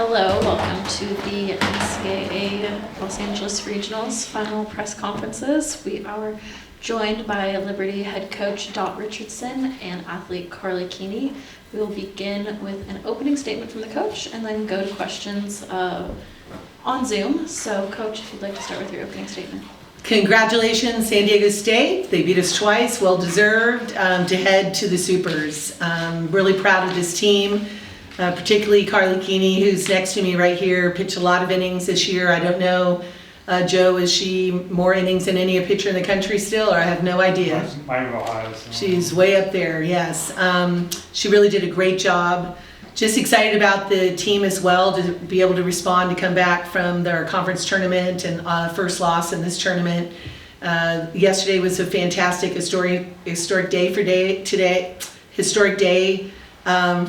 Hello, welcome to the NCAA Los Angeles Regionals final press conferences. We are joined by Liberty head coach Dot Richardson and athlete Carly Keeney. We will begin with an opening statement from the coach and then go to questions on Zoom. So coach, if you'd like to start with your opening statement. Congratulations, San Diego State. They beat us twice, well deserved, to head to the Supers. Really proud of this team. Particularly Carly Keeney, who's next to me right here, pitched a lot of innings this year. I don't know, Joe, is she more innings than any pitcher in the country still, or I have no idea? She's way up there, yes. She really did a great job. Just excited about the team as well, to be able to respond, to come back from their conference tournament and first loss in this tournament. Yesterday was a fantastic historic day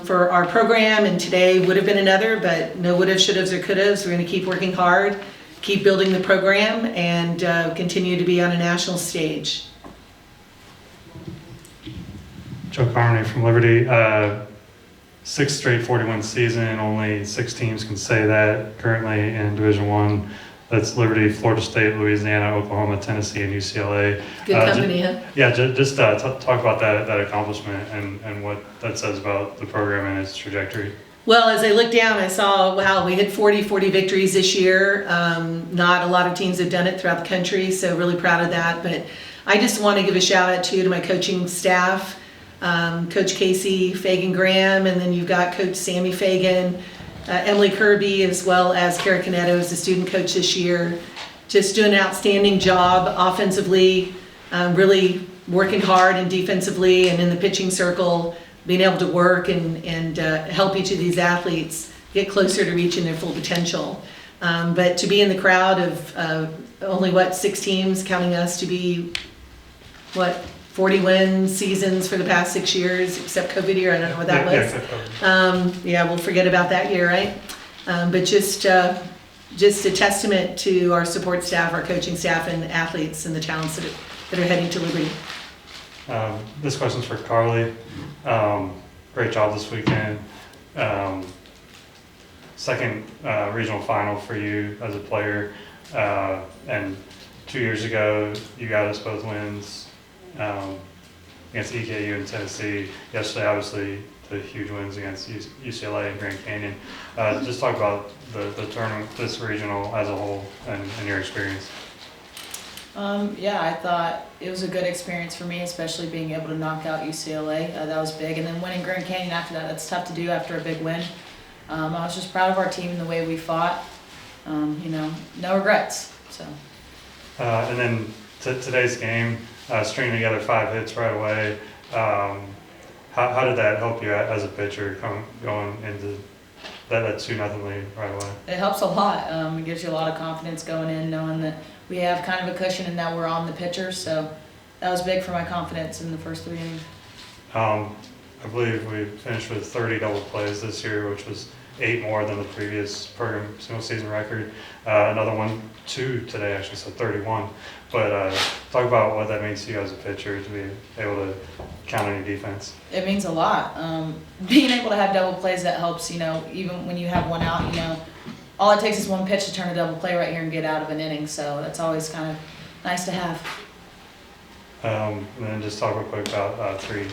for our program, and today would have been another, but no would have, should have, or could have. We're going to keep working hard, keep building the program, and continue to be on a national stage. Joe Carney from Liberty. Sixth straight 40-win season. Only 6 teams can say that currently in Division I. That's Liberty, Florida State, Louisiana, Oklahoma, Tennessee, and UCLA. Good company, huh? Yeah, just talk about that accomplishment and what that says about the program and its trajectory. Well, as I looked down, I saw, wow, we hit 40 victories this year. Not a lot of teams have done it throughout the country, so really proud of that. But I just want to give a shout out to my coaching staff, Coach Casey Fagan-Graham, and then you've got Coach Sammy Fagan, Emily Kirby, as well as Kara Canetto as the student coach this year. Just doing an outstanding job offensively, really working hard, and defensively and in the pitching circle, being able to work and help each of these athletes get closer to reaching their full potential. But to be in the crowd of only, 6 teams, counting us to be, 40-win seasons for the past 6 years, except COVID year. I don't know what that was. Yeah, we'll forget about that year, right? But just a testament to our support staff, our coaching staff, and athletes, and the talents that are heading to Liberty. This question's for Carly. Great job this weekend. Second regional final for you as a player. And 2 years ago, you got us both wins. Against EKU and Tennessee. Yesterday, obviously, the huge wins against UCLA and Grand Canyon. Just talk about the tournament, this regional as a whole, and your experience. Yeah, I thought it was a good experience for me, especially being able to knock out UCLA. That was big, and then winning Grand Canyon after that, that's tough to do after a big win. I was just proud of our team and the way we fought. No regrets. So. And then today's game. Stringing together 5 hits right away. How did that help you as a pitcher going into that 2-0 lead right away? It helps a lot. It gives you a lot of confidence going in, knowing that we have kind of a cushion and that we're on the pitcher. So that was big for my confidence in the first 3 innings. I believe we finished with 30 double plays this year, which was 8 more than the previous program single season record. Another one, 2 today actually, so 31. But talk about what that means to you as a pitcher, to be able to count on your defense. It means a lot. Being able to have double plays, that helps, even when you have one out, all it takes is one pitch to turn a double play right here and get out of an inning. So that's always kind of nice to have. And then just talk real quick about three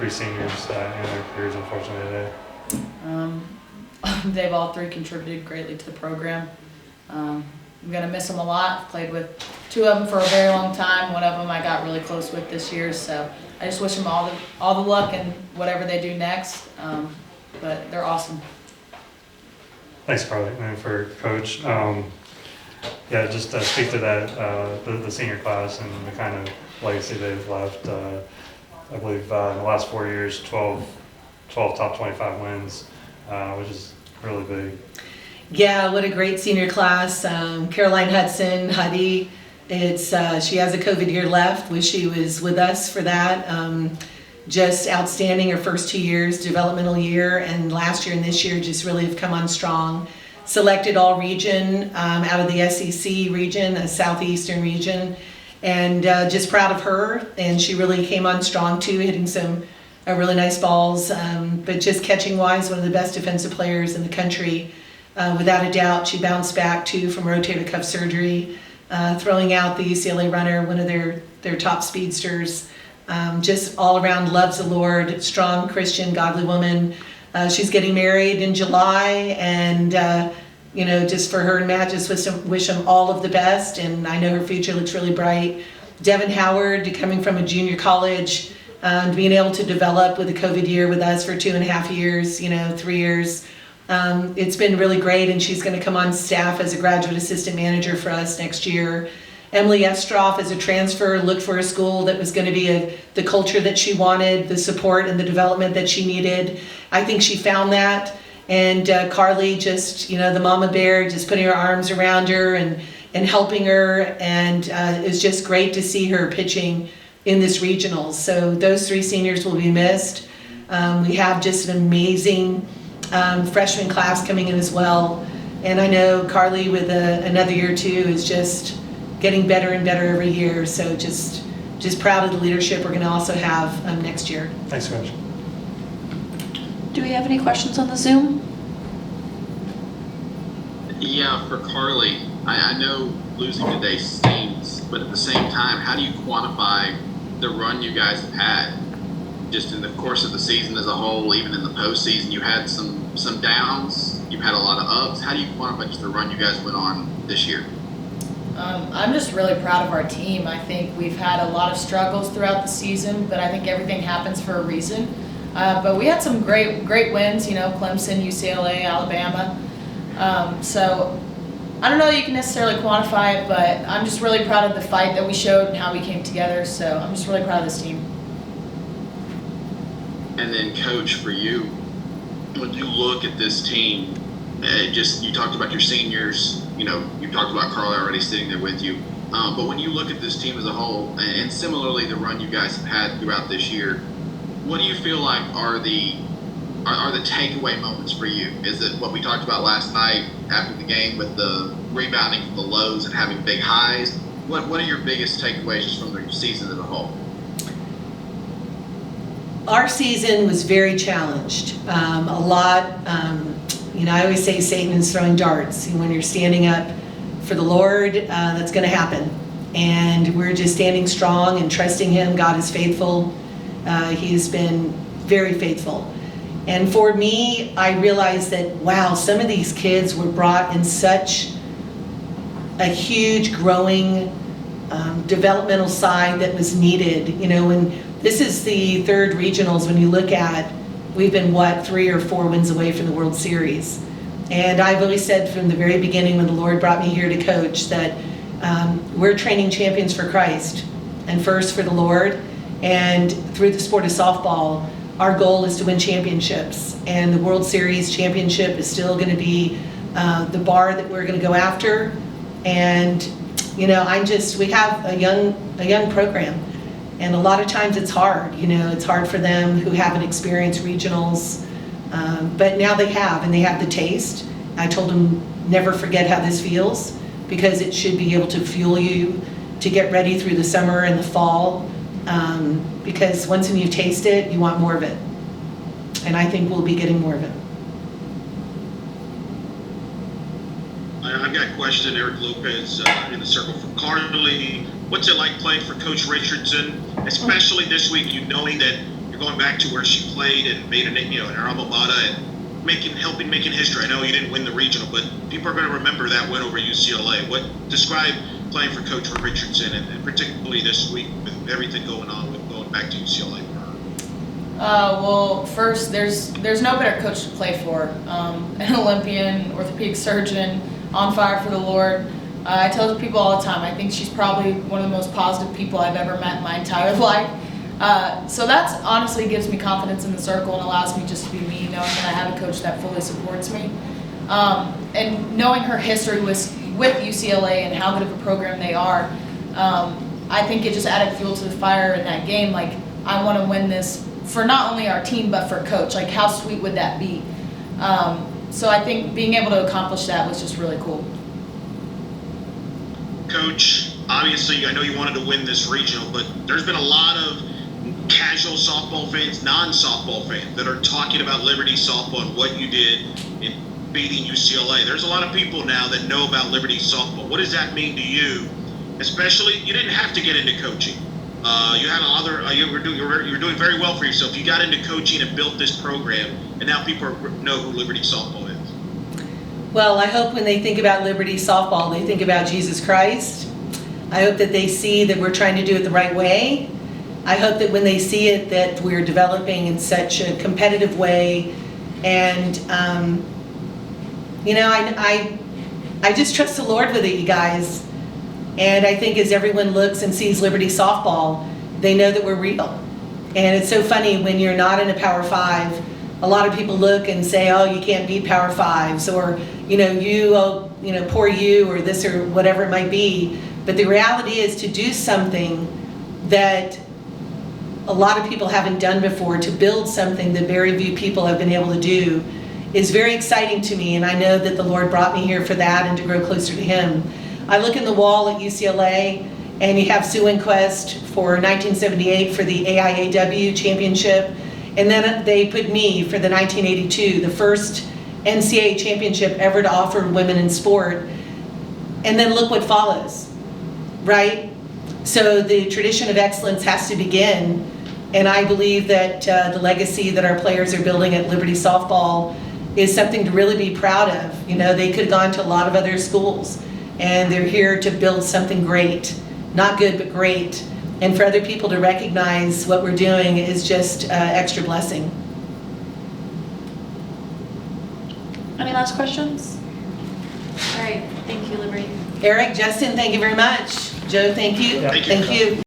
seniors in their careers, unfortunately, today. They've all 3 contributed greatly to the program. I'm going to miss them a lot. Played with 2 of them for a very long time. One of them I got really close with this year. So I just wish them all the luck in whatever they do next. But they're awesome. Thanks, Carly. And for Coach, just speak to that, the senior class and the kind of legacy they've left. I believe in the last 4 years, 12 top 25 wins, which is really big. Yeah, what a great senior class. Caroline Hudson, Huddy, she has a COVID year left. Wish she was with us for that. Just outstanding her first 2 years, developmental year, and last year and this year just really have come on strong. Selected all region out of the SEC region, the southeastern region, and just proud of her. And she really came on strong too, hitting some really nice balls, but just catching wise, one of the best defensive players in the country. without a doubt, she bounced back too from rotator cuff surgery, throwing out the UCLA runner, one of their top speedsters. Just all around loves the Lord, strong Christian, godly woman. She's getting married in July, and just for her and Matt, just wish them all of the best. And I know her future looks really bright. Devin Howard, coming from a junior college, being able to develop with the COVID year with us for 2.5 years, 3 years. It's been really great, and she's going to come on staff as a graduate assistant manager for us next year. Emily Estroff, as a transfer, looked for a school that was going to be the culture that she wanted, the support and the development that she needed. I think she found that. And Carly, just, the mama bear, just putting her arms around her and helping her. And it's just great to see her pitching in this regionals. So those 3 seniors will be missed. We have just an amazing freshman class coming in as well. And I know Carly, with another year or 2, is just getting better and better every year. So just proud of the leadership we're going to also have next year. Thanks, Coach. Do we have any questions on the Zoom? Yeah, for Carly, I know losing today stings, but at the same time, how do you quantify the run you guys have had just in the course of the season as a whole? Even in the postseason, you had some downs, you've had a lot of ups. How do you quantify just the run you guys went on this year? I'm just really proud of our team. I think we've had a lot of struggles throughout the season, but I think everything happens for a reason. But we had some great wins, Clemson, UCLA, Alabama. So I don't know that you can necessarily quantify it, but I'm just really proud of the fight that we showed and how we came together. So I'm just really proud of this team. And then, Coach, for you, when you look at this team, you talked about your seniors, you talked about Carly already sitting there with you. But when you look at this team as a whole, and similarly the run you guys have had throughout this year, what do you feel like are the takeaway moments for you? Is it what we talked about last night after the game with the rebounding from the lows and having big highs? What are your biggest takeaways just from the season as a whole? Our season was very challenged. A lot, I always say Satan is throwing darts. When you're standing up for the Lord, that's going to happen. And we're just standing strong and trusting Him. God is faithful. He has been very faithful. And for me, I realized that, wow, some of these kids were brought in such a huge growing developmental side that was needed. When this is the 3rd regionals, when you look at, we've been 3 or 4 wins away from the World Series. And I've always said from the very beginning when the Lord brought me here to coach that we're training champions for Christ and first for the Lord. And through the sport of softball, our goal is to win championships. And the World Series championship is still going to be the bar that we're going to go after. And, we have a young program. And a lot of times it's hard, it's hard for them who haven't experienced regionals, but now they have, and they have the taste. I told them, never forget how this feels, because it should be able to fuel you to get ready through the summer and the fall, because once you taste it, you want more of it. And I think we'll be getting more of it. I've got a question, Eric Lopez, in the circle for Carly. What's it like playing for Coach Richardson, especially this week, knowing that you're going back to where she played and made an alma mater and helping making history? I know you didn't win the regional, but people are going to remember that win over UCLA. Describe playing for Coach Richardson, and particularly this week with everything going on with going back to UCLA for her? Well, first, there's no better coach to play for. An Olympian, orthopedic surgeon, on fire for the Lord. I tell people all the time, I think she's probably one of the most positive people I've ever met in my entire life. So that honestly gives me confidence in the circle and allows me just to be me, knowing that I have a coach that fully supports me. And knowing her history with UCLA and how good of a program they are, I think it just added fuel to the fire in that game. Like, I want to win this for not only our team, but for coach. Like, how sweet would that be? So I think being able to accomplish that was just really cool. Coach, obviously, I know you wanted to win this regional, but there's been a lot of casual softball fans, non-softball fans, that are talking about Liberty softball and what you did in beating UCLA. There's a lot of people now that know about Liberty softball. What does that mean to you? Especially, you didn't have to get into coaching. You had you were doing very well for yourself. You got into coaching and built this program, and now people know who Liberty softball is. Well, I hope when they think about Liberty softball, they think about Jesus Christ. I hope that they see that we're trying to do it the right way. I hope that when they see it, that we're developing in such a competitive way. And, I just trust the Lord with it, you guys. And I think as everyone looks and sees Liberty softball, they know that we're real. And it's so funny when you're not in a Power 5, a lot of people look and say, oh, you can't beat Power 5s, or, poor you, or this or whatever it might be. But the reality is to do something that a lot of people haven't done before, to build something that very few people have been able to do, is very exciting to me. And I know that the Lord brought me here for that and to grow closer to Him. I look in the wall at UCLA, and you have Sue Inquest for 1978 for the AIAW championship, and then they put me for the 1982, the first NCAA championship ever to offer women in sport. And then look what follows, right? So the tradition of excellence has to begin, and I believe that the legacy that our players are building at Liberty softball is something to really be proud of. They could have gone to a lot of other schools, and they're here to build something great, not good, but great. And for other people to recognize what we're doing is just extra blessing. Any last questions? All right, thank you, Liberty. Eric, Justin, thank you very much. Joe, thank you. Yeah. Thank you. Thank you.